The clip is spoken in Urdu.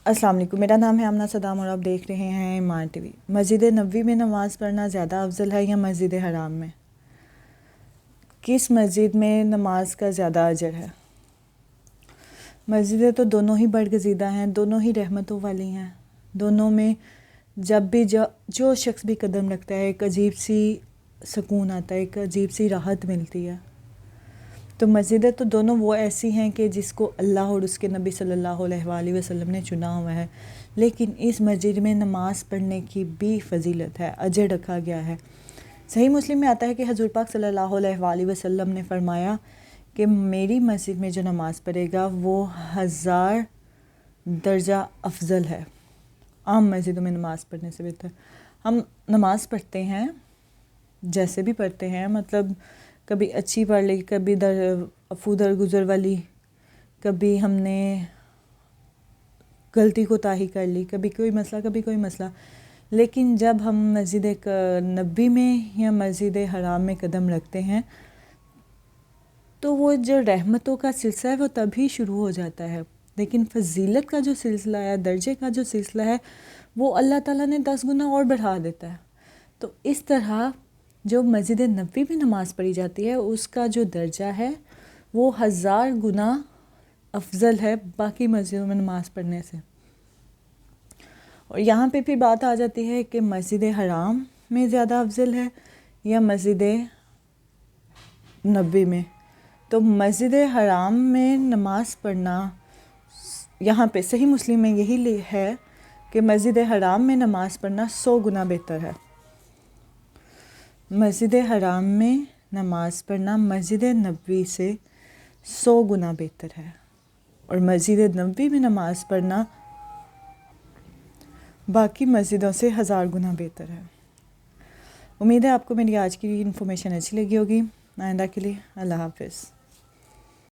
السلام علیکم، میرا نام ہے آمنہ صدام اور آپ دیکھ رہے ہیں ایمان ٹی وی۔ مسجد نبوی میں نماز پڑھنا زیادہ افضل ہے یا مسجد حرام میں؟ کس مسجد میں نماز کا زیادہ اجر ہے؟ مسجدیں تو دونوں ہی برگزیدہ ہیں، دونوں ہی رحمتوں والی ہیں، دونوں میں جب بھی جو شخص بھی قدم رکھتا ہے ایک عجیب سی سکون آتا ہے، ایک عجیب سی راحت ملتی ہے۔ تو مسجدیں تو دونوں وہ ایسی ہیں کہ جس کو اللہ اور اس کے نبی صلی اللہ علیہ وآلہ وسلم نے چنا ہوا ہے، لیکن اس مسجد میں نماز پڑھنے کی بھی فضیلت ہے، اجر رکھا گیا ہے۔ صحیح مسلم میں آتا ہے کہ حضور پاک صلی اللہ علیہ وآلہ وسلم نے فرمایا کہ میری مسجد میں جو نماز پڑھے گا وہ 1000 درجہ افضل ہے، عام مسجدوں میں نماز پڑھنے سے بہتر۔ ہم نماز پڑھتے ہیں جیسے بھی پڑھتے ہیں، مطلب کبھی اچھی پڑھ لی، کبھی افو درگزر والی، کبھی ہم نے غلطی کوتاہی کر لی، کبھی کوئی مسئلہ کبھی کوئی مسئلہ، لیکن جب ہم مسجد نبوی میں یا مسجد حرام میں قدم رکھتے ہیں تو وہ جو رحمتوں کا سلسلہ ہے وہ تبھی شروع ہو جاتا ہے، لیکن فضیلت کا جو سلسلہ ہے، درجے کا جو سلسلہ ہے، وہ اللہ تعالیٰ نے 10 گنا اور بڑھا دیتا ہے۔ تو اس طرح جو مسجد نبوی میں نماز پڑھی جاتی ہے اس کا جو درجہ ہے وہ 1000 گنا افضل ہے باقی مسجدوں میں نماز پڑھنے سے۔ اور یہاں پہ بھی بات آ جاتی ہے کہ مسجد حرام میں زیادہ افضل ہے یا مسجد نبوی میں۔ تو مسجد حرام میں نماز پڑھنا، یہاں پہ صحیح مسلم میں یہی ہے کہ مسجد حرام میں نماز پڑھنا 100 گنا بہتر ہے۔ مسجد حرام میں نماز پڑھنا مسجد نبوی سے 100 گنا بہتر ہے، اور مسجد نبوی میں نماز پڑھنا باقی مسجدوں سے 1000 گنا بہتر ہے۔ امید ہے آپ کو میری آج کی انفارمیشن اچھی لگی ہوگی۔ آئندہ کے لیے اللہ حافظ۔